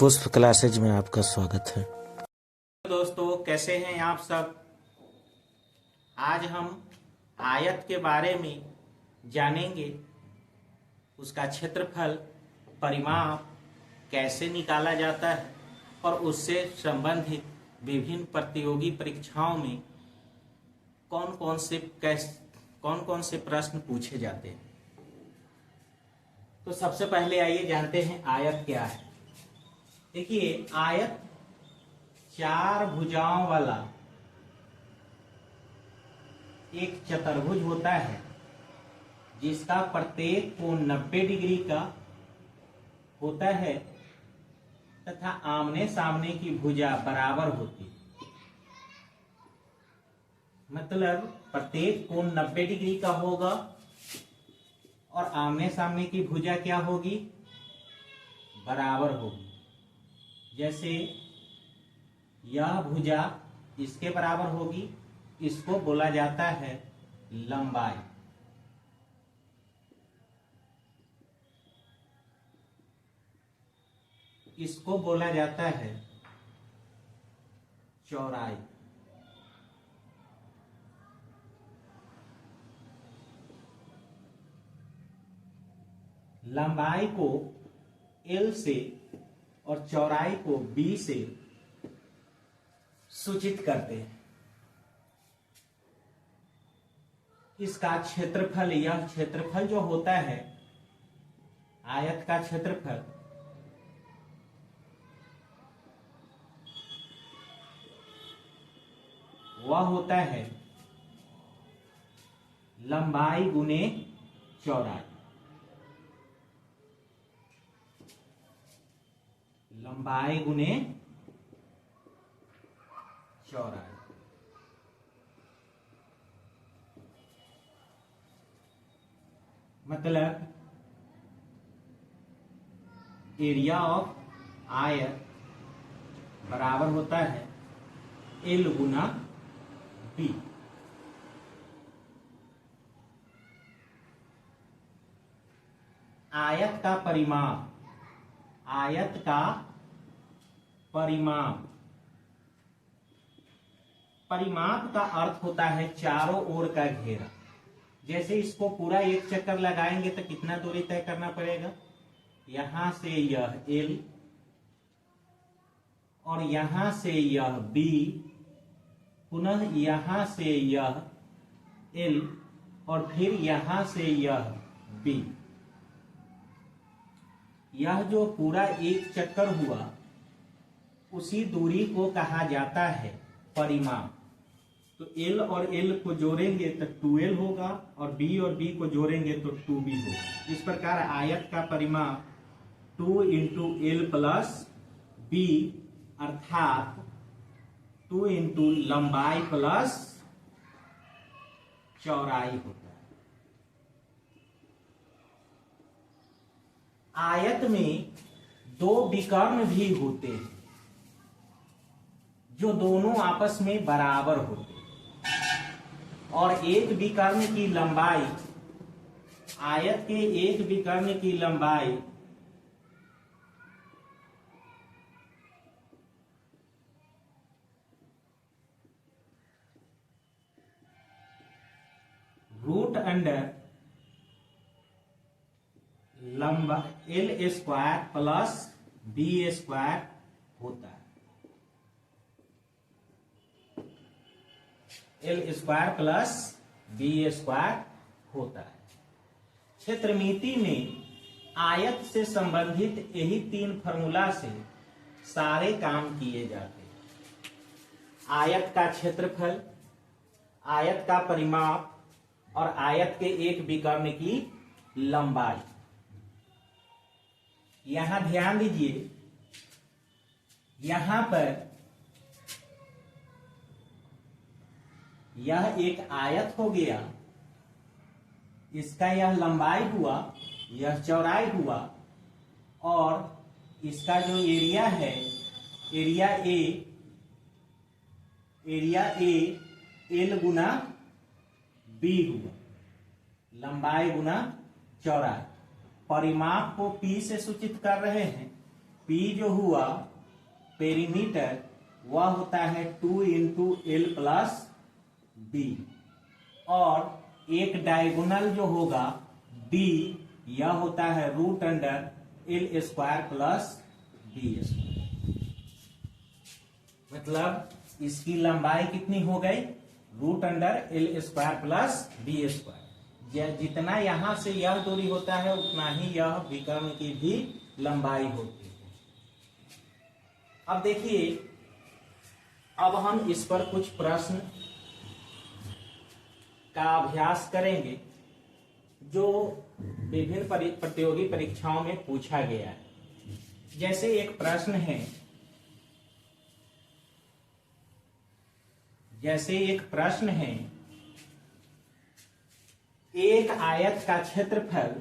पुष्प क्लासेज में आपका स्वागत है। दोस्तों, कैसे हैं आप सब। आज हम आयत के बारे में जानेंगे। उसका क्षेत्रफल, परिमाप कैसे निकाला जाता है और उससे संबंधित विभिन्न प्रतियोगी परीक्षाओं में कौन कौन से प्रश्न पूछे जाते हैं। तो सबसे पहले आइए जानते हैं आयत क्या है। देखिए, आयत चार भुजाओं वाला एक चतुर्भुज होता है जिसका प्रत्येक कोण 90 डिग्री का होता है तथा आमने सामने की भुजा बराबर होती है। मतलब प्रत्येक कोण 90 डिग्री का होगा और आमने सामने की भुजा क्या होगी, बराबर होगी। जैसे यह भुजा इसके बराबर होगी, इसको बोला जाता है लंबाई। इसको बोला जाता है चौड़ाई। लंबाई को L से और चौड़ाई को B से सूचित करते हैं। इसका क्षेत्रफल, यह क्षेत्रफल जो होता है आयत का क्षेत्रफल, वह होता है लंबाई गुने चौड़ाई। लंबाई गुने चौड़ाई। मतलब एरिया ऑफ आयत बराबर होता है L गुना B। आयत का परिमाप, आयत का परिमाप, परिमाप का अर्थ होता है चारों ओर का घेरा। जैसे इसको पूरा एक चक्कर लगाएंगे तो कितना दूरी तय करना पड़ेगा, यहां से यह L और यहां से यह B, पुनः यहां से यह L और फिर यहां से यह B। यह जो पूरा एक चक्कर हुआ उसी दूरी को कहा जाता है परिमाप। तो L और L को जोड़ेंगे तो 2L होगा और B और B को जोड़ेंगे तो 2B होगा। इस प्रकार आयत का परिमाप 2 इंटू L प्लस B अर्थात 2 इंटू लंबाई प्लस चौड़ाई होता है। आयत में दो विकर्ण भी होते हैं जो दोनों आपस में बराबर होते हैं और एक विकर्ण की लंबाई, आयत के एक विकर्ण की लंबाई रूट अंडर लंबा L square plus B square होता है। L square plus B square होता है। क्षेत्रमिति में आयत से संबंधित यही तीन फॉर्मूला से सारे काम किए जाते हैं। आयत का क्षेत्रफल, आयत का परिमाप और आयत के एक विकर्ण की लंबाई। यहां ध्यान दीजिए, यहां पर यह एक आयत हो गया, इसका यह लंबाई हुआ, यह चौड़ाई हुआ और इसका जो एरिया है, area A L Guna B हुआ, लंबाई गुना चौड़ाई। परिमाप को P से सूचित कर रहे हैं P जो हुआ पेरीमीटर वह होता है 2 इंटू एल प्लस बी, और एक डायगोनल जो होगा डी यह होता है root under L square plus B square. मतलब इसकी लंबाई कितनी हो गई, root under L square plus B square. जितना यहां से यह दूरी होता है उतना ही यह विकर्ण की भी लंबाई होती है। अब देखिए, अब हम इस पर कुछ प्रश्न का अभ्यास करेंगे जो विभिन्न प्रतियोगी परीक्षाओं में पूछा गया है। जैसे एक प्रश्न है, एक आयत का क्षेत्रफल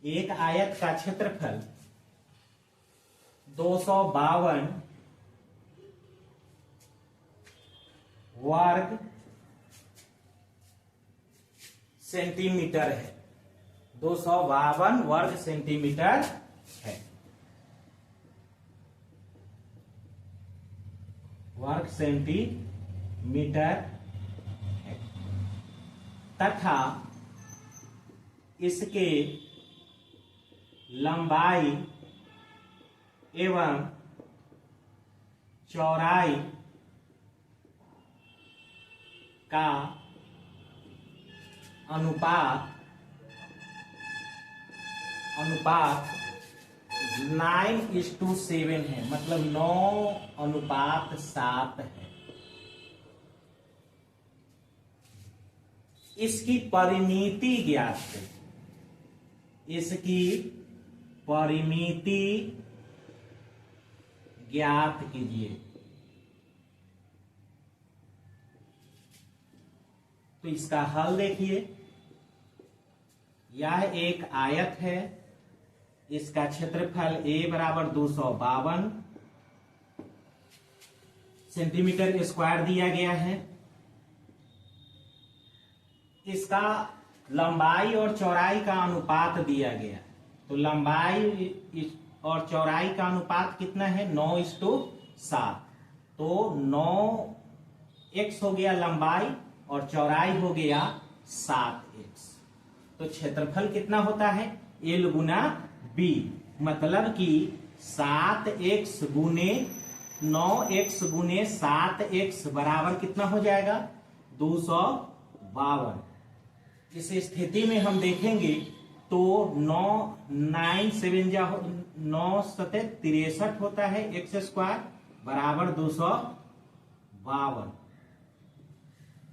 एक आयत का क्षेत्रफल 252 वर्ग सेंटीमीटर है। 252 वर्ग सेंटीमीटर है। वर्ग सेंटीमीटर है तथा इसके लंबाई एवं चौड़ाई का अनुपात 9:7 है, मतलब 9:7 है। इसकी परिमिति ज्ञात है। इसकी परिमिति ज्ञात कीजिए। तो इसका हल देखिए, यह एक आयत है, इसका क्षेत्रफल A बराबर 252 सेंटीमीटर स्क्वायर दिया गया है। इसका लंबाई और चौड़ाई का अनुपात दिया गया है। तो लंबाई और चौड़ाई का अनुपात कितना है, 9:7। तो 9x हो गया लंबाई और चौड़ाई हो गया 7x। तो क्षेत्रफल कितना होता है, L गुना B, मतलब कि 7x गुने 9x गुने 7x बराबर कितना हो जाएगा, 252। इस स्थिति में हम देखेंगे तो 9×7 होता है x स्क्वायर बराबर 252।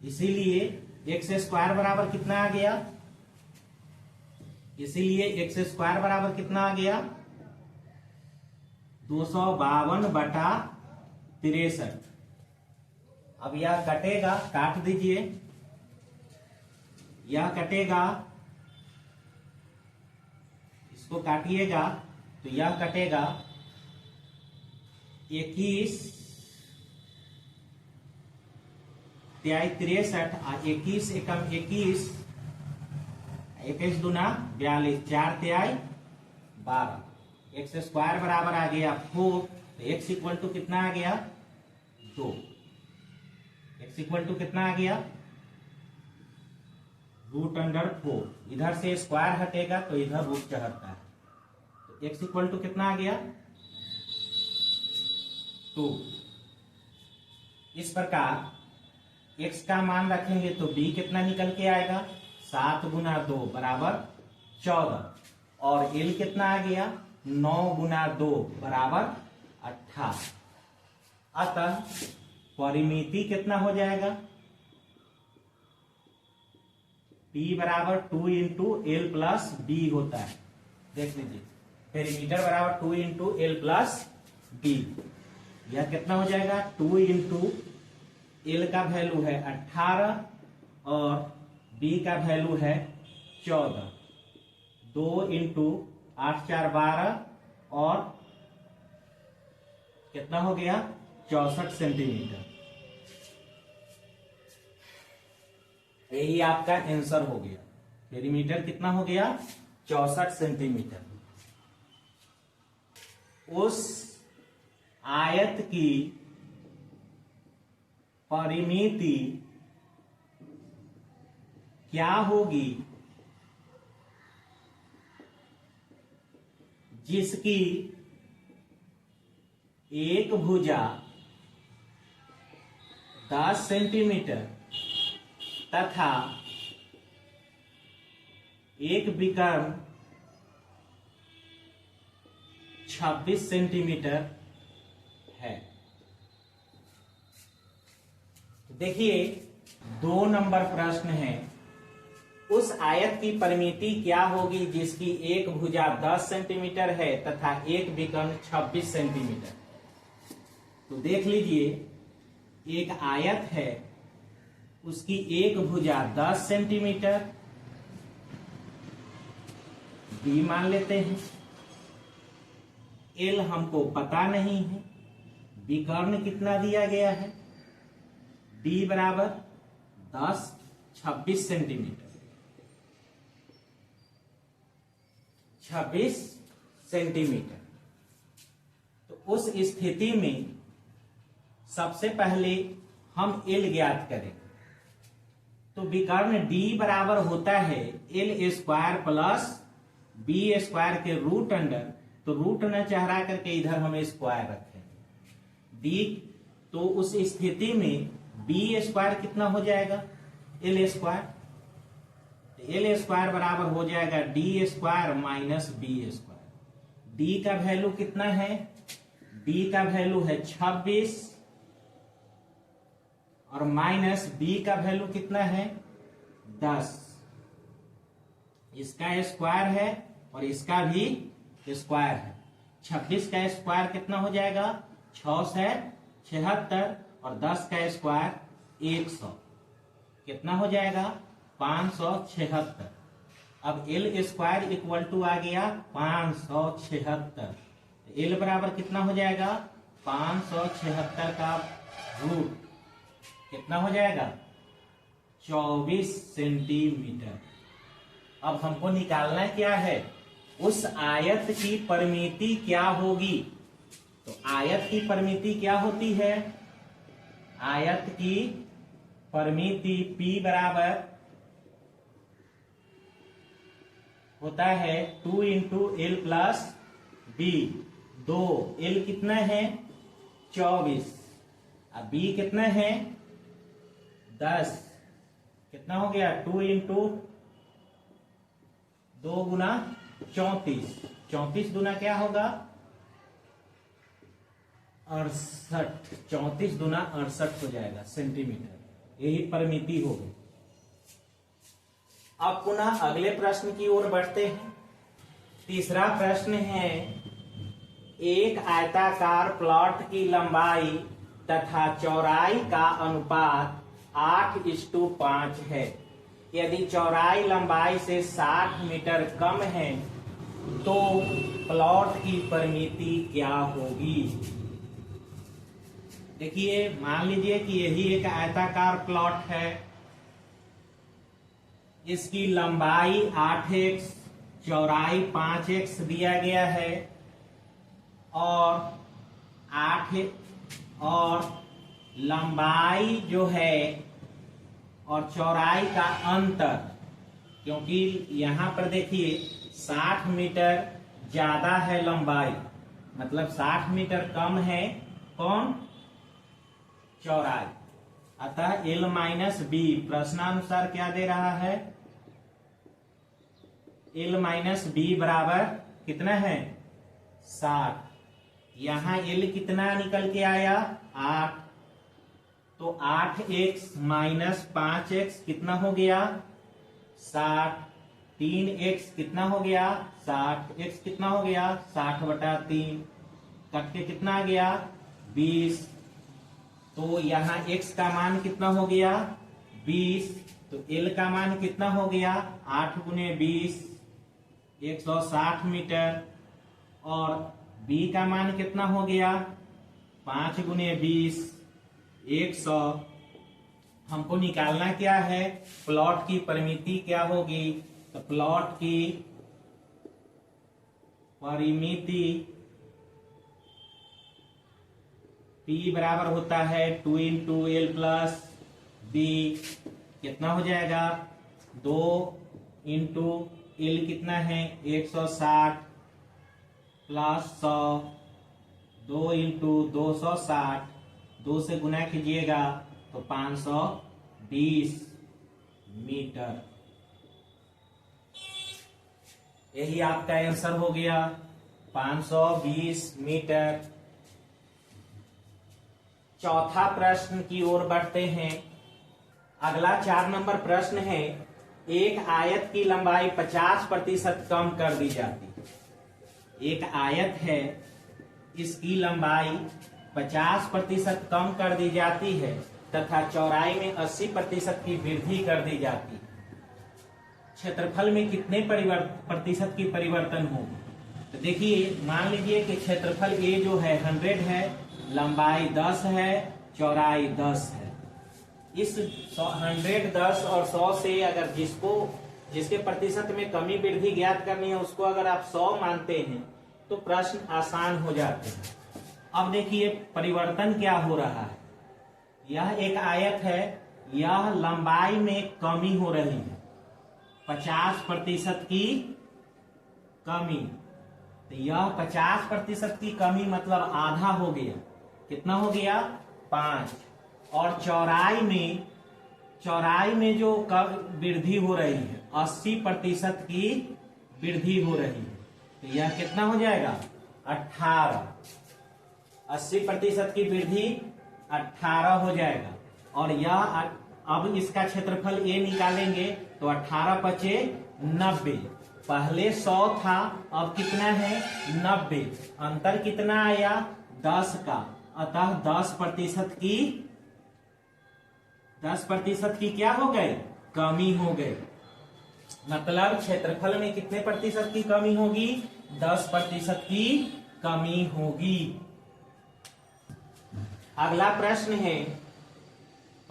इसीलिए x स्क्वायर बराबर कितना आ गया, इसीलिए x स्क्वायर बराबर कितना आ गया, 252/63। अब यह कटेगा, काट दीजिए, यह कटेगा, इसको काटिएगा तो यह कटेगा 21 तिहाई 63, 21 एकम 21, 21 दूना 42, 4 तिहाई 12। एक्स स्क्वायर बराबर आ गया 4, तो एक्स इक्वल टू कितना आ गया, 2। एक्स इक्वल टू कितना आ गया, √4। इधर से स्क्वायर हटेगा तो इधर रूट चढ़ता है, तो एक्स इक्वल टू कितना आ गया, 2। इस प्रकार x का मान रखेंगे तो b कितना निकल के आएगा, 7 गुना 2 बराबर 14, और l कितना आ गया, 9 गुना 2 बराबर 18। अतः परिमिति कितना हो जाएगा, P बराबर 2 इंटू एल प्लस बी होता है। देख लीजिए, पेरीमीटर बराबर 2 इंटू एल प्लस बी। यह कितना हो जाएगा, 2 इंटू एल का वैल्यू है 18 और बी का वैल्यू है 14। 2 इंटू 8 4 12 और कितना हो गया, 64 सेंटीमीटर। यही आपका आंसर हो गया। पेरीमीटर कितना हो गया? 64 सेंटीमीटर। उस आयत की परिमिति क्या होगी जिसकी एक भुजा 10 सेंटीमीटर तथा एक विकर्ण 26 सेंटीमीटर है। देखिए 2 नंबर प्रश्न है। उस आयत की परिमिति क्या होगी जिसकी एक भुजा 10 सेंटीमीटर है तथा एक विकर्ण 26 सेंटीमीटर। तो देख लीजिए, एक आयत है, उसकी एक भुजा 10 सेंटीमीटर बी मान लेते हैं। एल हमको पता नहीं है। विकर्ण कितना दिया गया है? डी बराबर 10 26 सेंटीमीटर, 26 सेंटीमीटर। तो उस स्थिति में सबसे पहले हम एल ज्ञात करें। तो विकर्ण डी बराबर होता है L square plus B square के रूट अंडर। तो रूट न चढ़ा करके इधर हम स्क्वायर रखें डी। तो उस स्थिति में बी स्क्वायर कितना हो जाएगा? L square. एल स्क्वायर बराबर हो जाएगा D square minus B square. D का वैल्यू कितना है? डी का वैल्यू है 26 और माइनस बी का वैल्यू कितना है? 10। इसका स्क्वायर है और इसका भी स्क्वायर है। 26 का स्क्वायर कितना हो जाएगा? 6 से 76 और 10 का स्क्वायर 100 कितना हो जाएगा? 576। अब एल स्क्वायर इक्वल टू आ गया 576। एल बराबर कितना हो जाएगा? 576 का रूट कितना हो जाएगा? 24 सेंटीमीटर। अब हमको निकालना क्या है? उस आयत की परिमिति क्या होगी? तो आयत की परिमिति क्या होती है? आयत की परिमिति P बराबर होता है 2 into L plus B. 2 L कितना है? 24। अब बी कितना है? 10। कितना हो गया? 2 इंटू 2 गुना 34। 34 गुना क्या होगा? 68। 34 गुना 68 हो जाएगा सेंटीमीटर। यही परिमिति होगी। अब पुनः अगले प्रश्न की ओर बढ़ते हैं। तीसरा प्रश्न है, एक आयताकार प्लॉट की लंबाई तथा चौड़ाई का अनुपात 8:5 है। यदि चौड़ाई लंबाई से 60 मीटर कम है तो प्लॉट की परिमिति क्या होगी? देखिए, मान लीजिए कि यही एक आयताकार प्लॉट है। इसकी लंबाई 8x, चौड़ाई 5x दिया गया है और 8 और लंबाई जो है और चौड़ाई का अंतर, क्योंकि यहां पर देखिए 60 मीटर ज्यादा है लंबाई, मतलब 60 मीटर कम है कौन? चौड़ाई। अतः एल माइनस बी प्रश्नानुसार क्या दे रहा है? एल माइनस बी बराबर कितना है? 60। यहां एल कितना निकल के आया? 8। तो 8x माइनस 5x कितना हो गया? 60। 3x कितना हो गया? 60। x कितना हो गया? 60/3। कट के कितना आ गया? 20। तो यहाँ x का मान कितना हो गया? 20। तो l का मान कितना हो गया? 8 गुने 20 160 मीटर। और b का मान कितना हो गया? 5 गुने 20 100। हमको निकालना क्या है, प्लॉट की परिमिति क्या होगी। तो प्लॉट की परिमिति P बराबर होता है 2 इंटू एल प्लस बी। कितना हो जाएगा, 2 इंटू एल कितना है 160 प्लस 100, 2 इंटू 260, 2 से गुना कीजिएगा तो 520 मीटर। यही आपका आंसर हो गया, 520 मीटर। चौथा प्रश्न की ओर बढ़ते हैं। अगला 4 नंबर प्रश्न है, एक आयत की लंबाई 50% कम कर दी जाती है। एक आयत है, इसकी लंबाई 50% कम कर दी जाती है तथा चौड़ाई में 80% की वृद्धि कर दी जाती है। क्षेत्रफल में कितने प्रतिशत की परिवर्तन होगी। तो देखिए, मान लीजिए कि क्षेत्रफल ए जो है 100 है, लंबाई 10 है, चौड़ाई 10 है। इस 100, 10 और 100 से अगर जिसके प्रतिशत में कमी वृद्धि ज्ञात करनी है उसको अगर आप 100 मानते हैं तो प्रश्न आसान हो जाते हैं। अब देखिए परिवर्तन क्या हो रहा है। यह एक आयत है, यह लंबाई में कमी हो रही है, 50% की कमी। तो यह 50% की कमी मतलब आधा हो गया। कितना हो गया, 5। और चौड़ाई में जो वृद्धि हो रही है 80% की वृद्धि हो रही है। तो यह कितना हो जाएगा, 18। 80% की वृद्धि 18 हो जाएगा। और यह अब इसका क्षेत्रफल ए निकालेंगे तो 18 पचे 90। पहले 100 था, अब कितना है 90। अंतर कितना आया, 10 का। अतः 10% की क्या हो गई, कमी हो गई। मतलब क्षेत्रफल में कितने प्रतिशत की कमी होगी, 10% की कमी होगी। अगला प्रश्न है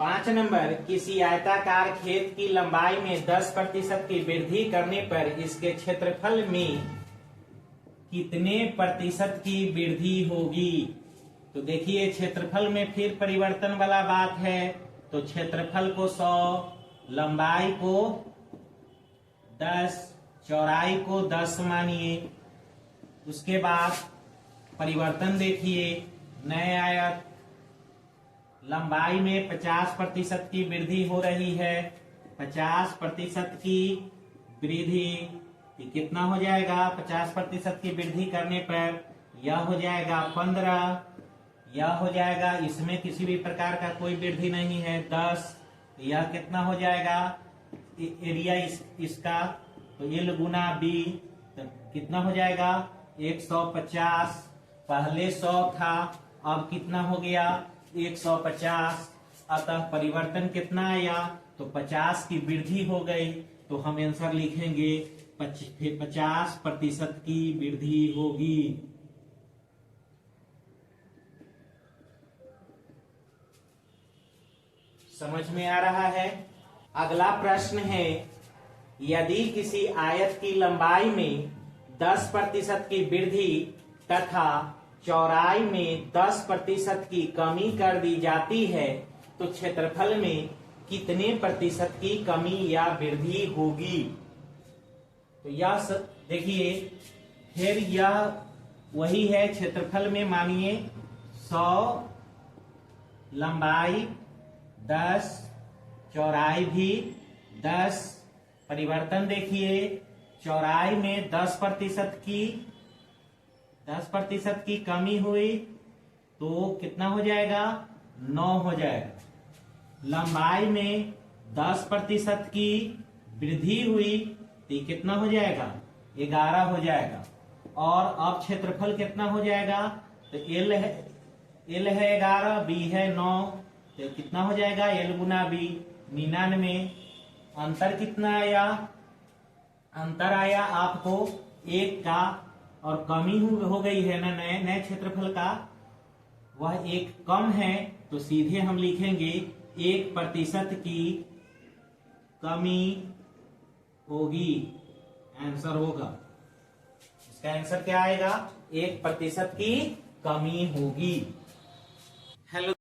5 नंबर, किसी आयताकार खेत की लंबाई में 10% की वृद्धि करने पर इसके क्षेत्रफल में कितने प्रतिशत की वृद्धि होगी। तो देखिए क्षेत्रफल में फिर परिवर्तन वाला बात है। तो क्षेत्रफल को 100, लंबाई को 10, चौड़ाई को 10 मानिए। उसके बाद परिवर्तन देखिए, नए आयत, लंबाई में 50% की वृद्धि हो रही है। 50% की वृद्धि कितना हो जाएगा, 50% की वृद्धि करने पर यह हो जाएगा 15, यह हो जाएगा, इसमें किसी भी प्रकार का कोई वृद्धि नहीं है 10। यह कितना हो जाएगा, एरिया इसका, तो एल गुना बी, तो कितना हो जाएगा 150। पहले 100 था, अब कितना हो गया 150। अतः परिवर्तन कितना आया, तो 50 की वृद्धि हो गई। तो हम आंसर लिखेंगे 50% की वृद्धि होगी। समझ में आ रहा है। अगला प्रश्न है, यदि किसी आयत की लंबाई में 10% की वृद्धि तथा चौड़ाई में 10% की कमी कर दी जाती है तो क्षेत्रफल में कितने प्रतिशत की कमी या वृद्धि होगी। तो यह देखिए, फिर यह वही है, क्षेत्रफल में मानिए 100, लंबाई 10, चौड़ाई भी 10। परिवर्तन देखिए, चौड़ाई में 10% की कमी हुई तो कितना हो जाएगा, 9 हो जाएगा। लंबाई में 10% की वृद्धि हुई तो कितना हो जाएगा, 11 हो जाएगा। और अब क्षेत्रफल कितना हो जाएगा, तो एल है 11, बी है 9, तो कितना हो जाएगा, एल गुना बी 99। अंतर कितना आया, अंतर आया आपको 1 का, और कमी हो गई है ना नए क्षेत्रफल का, वह 1 कम है। तो सीधे हम लिखेंगे 1% की कमी होगी। आंसर होगा, इसका आंसर क्या आएगा? 1% की कमी होगी। हेलो